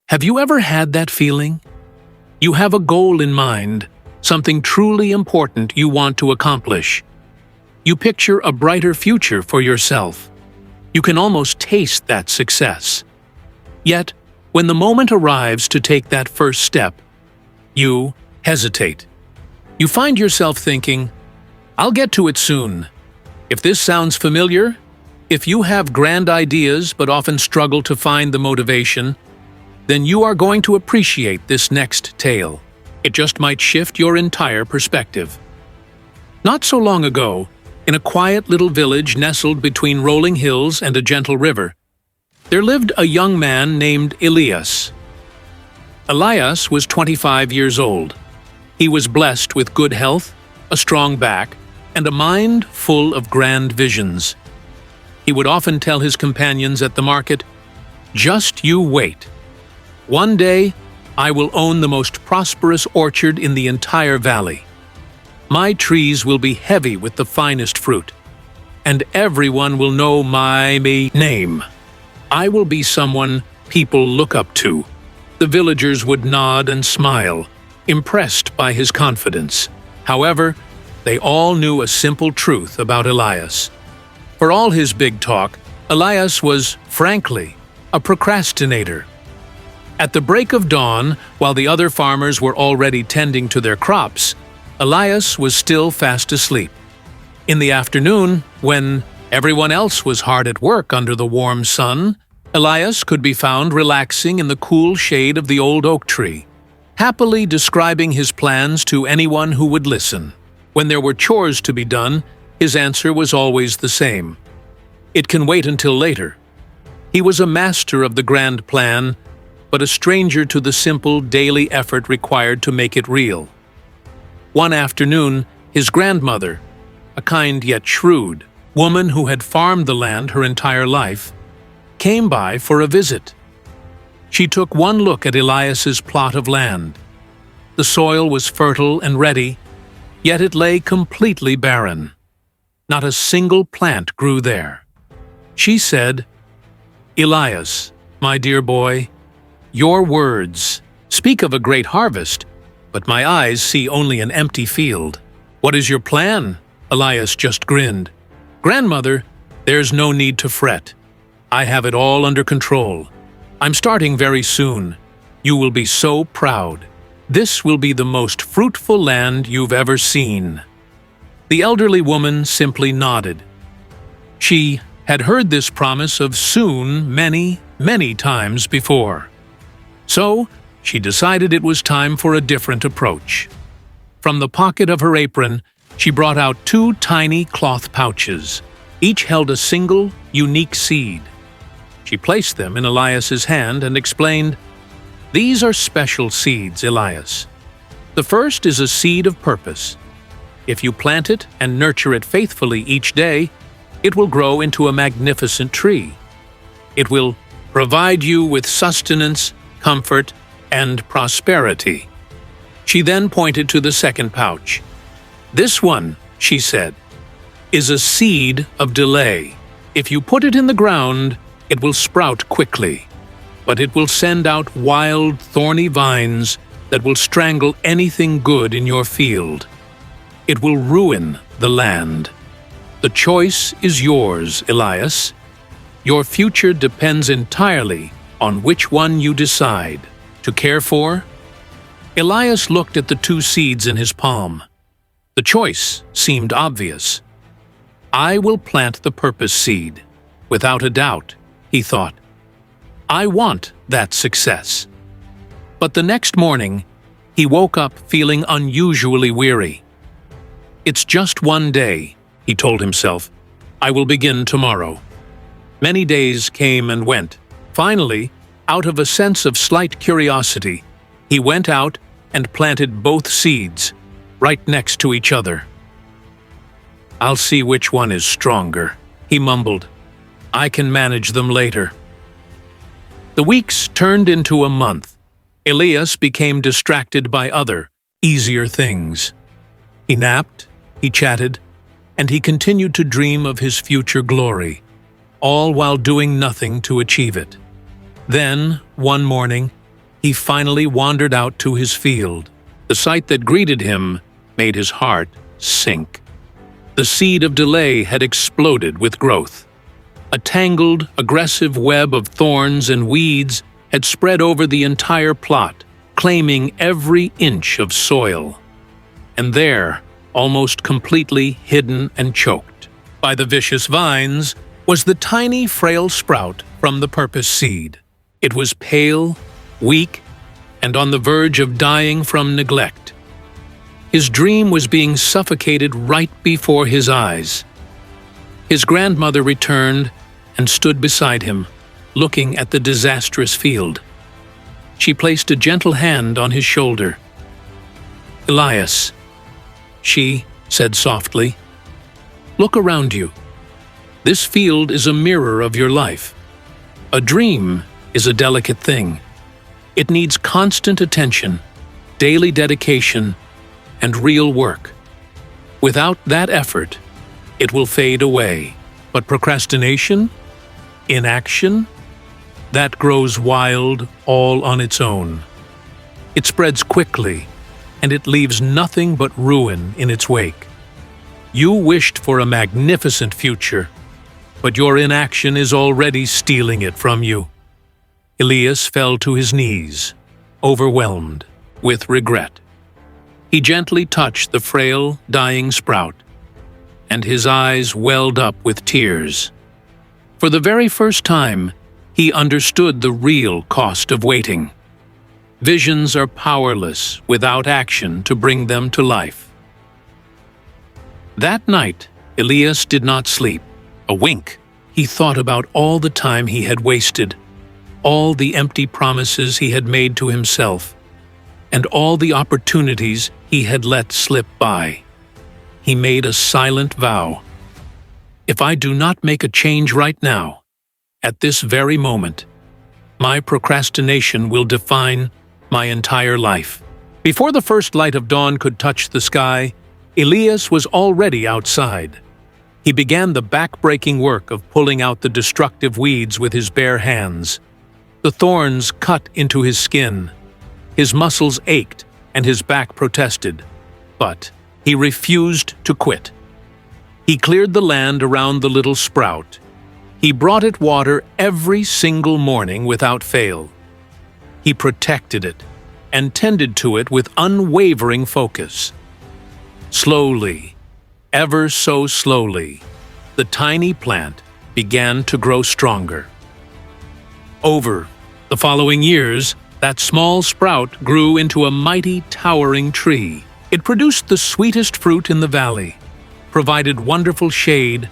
Have you ever had that feeling? You have a goal in mind, something truly important you want to accomplish. You picture a brighter future for yourself. You can almost taste that success. Yet, when the moment arrives to take that first step, you hesitate. You find yourself thinking, "I'll get to it soon." If this sounds familiar, if you have grand ideas but often struggle to find the motivation, then you are going to appreciate this next tale. It just might shift your entire perspective. Not so long ago, in a quiet little village nestled between rolling hills and a gentle river, there lived a young man named Elias. Elias was 25 years old. He was blessed with good health, a strong back, and a mind full of grand visions. He would often tell his companions at the market, "Just you wait. One day, I will own the most prosperous orchard in the entire valley. My trees will be heavy with the finest fruit, and everyone will know my name. I will be someone people look up to." The villagers would nod and smile, impressed by his confidence. However, they all knew a simple truth about Elias. For all his big talk, Elias was, frankly, a procrastinator. At the break of dawn, while the other farmers were already tending to their crops, Elias was still fast asleep. In the afternoon, when everyone else was hard at work under the warm sun, Elias could be found relaxing in the cool shade of the old oak tree, happily describing his plans to anyone who would listen. When there were chores to be done, his answer was always the same: "It can wait until later." He was a master of the grand plan, but a stranger to the simple daily effort required to make it real. One afternoon, his grandmother, a kind yet shrewd woman who had farmed the land her entire life, came by for a visit. She took one look at Elias's plot of land. The soil was fertile and ready, yet it lay completely barren. Not a single plant grew there. She said, "Elias, my dear boy, your words speak of a great harvest, but my eyes see only an empty field." "What is your plan?" Elias just grinned. "Grandmother, there's no need to fret. I have it all under control. I'm starting very soon. You will be so proud. This will be the most fruitful land you've ever seen." The elderly woman simply nodded. She had heard this promise of soon many, many times before. So, she decided it was time for a different approach. From the pocket of her apron, she brought out 2 tiny cloth pouches. Each held a single, unique seed. She placed them in Elias's hand and explained, "These are special seeds, Elias. The first is a seed of purpose. If you plant it and nurture it faithfully each day, it will grow into a magnificent tree. It will provide you with sustenance, comfort, and prosperity." She then pointed to the second pouch. "This one," she said, "is a seed of delay. If you put it in the ground, it will sprout quickly, but it will send out wild, thorny vines that will strangle anything good in your field. It will ruin the land. The choice is yours, Elias. Your future depends entirely on which one you decide to care for." Elias looked at the 2 seeds in his palm. The choice seemed obvious. "I will plant the purpose seed. Without a doubt," he thought. "I want that success." But the next morning, he woke up feeling unusually weary. "It's just one day," he told himself. "I will begin tomorrow." Many days came and went. Finally, out of a sense of slight curiosity, he went out and planted both seeds, right next to each other. "I'll see which one is stronger," he mumbled. "I can manage them later." The weeks turned into a month. Elias became distracted by other, easier things. He napped, he chatted, and he continued to dream of his future glory, all while doing nothing to achieve it. Then, one morning, He finally wandered out to his field. The sight that greeted him made his heart sink. The seed of delay had exploded with growth. A tangled, aggressive web of thorns and weeds had spread over the entire plot, claiming every inch of soil. And there, almost completely hidden and choked by the vicious vines, was the tiny, frail sprout from the purpose seed. It was pale, weak, and on the verge of dying from neglect. His dream was being suffocated right before his eyes. His grandmother returned and stood beside him, looking at the disastrous field. She placed a gentle hand on his shoulder. "Elias," she said softly, "look around you. This field is a mirror of your life. A dream is a delicate thing. It needs constant attention, daily dedication, and real work. Without that effort, it will fade away. But procrastination, inaction, that grows wild all on its own. It spreads quickly, and it leaves nothing but ruin in its wake. You wished for a magnificent future, but your inaction is already stealing it from you." Elias fell to his knees, overwhelmed with regret. He gently touched the frail, dying sprout, and his eyes welled up with tears. For the very first time, he understood the real cost of waiting. Visions are powerless without action to bring them to life. That night, Elias did not sleep a wink. He thought about all the time he had wasted, all the empty promises he had made to himself, and all the opportunities he had let slip by. He made a silent vow. "If I do not make a change right now, at this very moment, my procrastination will define my entire life." Before the first light of dawn could touch the sky, Elias was already outside. He began the back-breaking work of pulling out the destructive weeds with his bare hands. The thorns cut into his skin. His muscles ached and his back protested. But he refused to quit. He cleared the land around the little sprout. He brought it water every single morning without fail. He protected it and tended to it with unwavering focus. Slowly, ever so slowly, the tiny plant began to grow stronger. Over the following years, that small sprout grew into a mighty, towering tree. It produced the sweetest fruit in the valley, provided wonderful shade,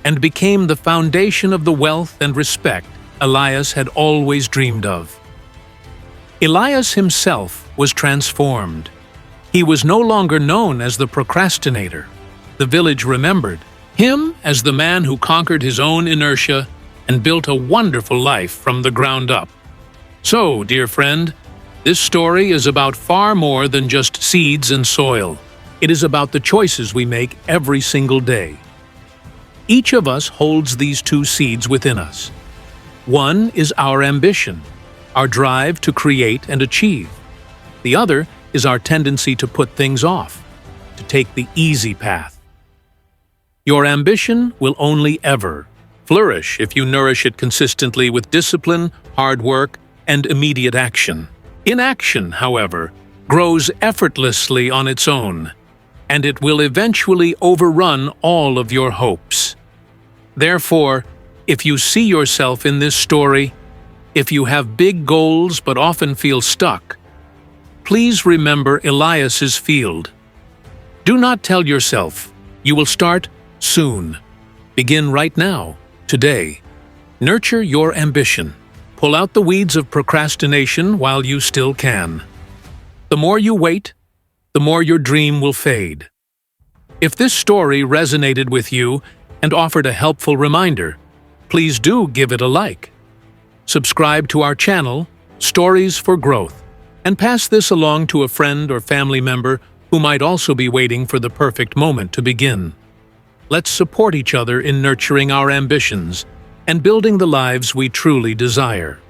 and became the foundation of the wealth and respect Elias had always dreamed of. Elias himself was transformed. He was no longer known as the procrastinator. The village remembered him as the man who conquered his own inertia and built a wonderful life from the ground up. So, dear friend, this story is about far more than just seeds and soil. It is about the choices we make every single day. Each of us holds these two seeds within us. One is our ambition, our drive to create and achieve. The other is our tendency to put things off, to take the easy path. Your ambition will only ever flourish if you nourish it consistently with discipline, hard work, and immediate action. Inaction, however, grows effortlessly on its own, and it will eventually overrun all of your hopes. Therefore, if you see yourself in this story, if you have big goals but often feel stuck, please remember Elias's field. Do not tell yourself, "You will start soon." Begin right now, today. Nurture your ambition. Pull out the weeds of procrastination while you still can. The more you wait, the more your dream will fade. If this story resonated with you and offered a helpful reminder, please do give it a like. Subscribe to our channel, Stories for Growth, and pass this along to a friend or family member who might also be waiting for the perfect moment to begin. Let's support each other in nurturing our ambitions and building the lives we truly desire.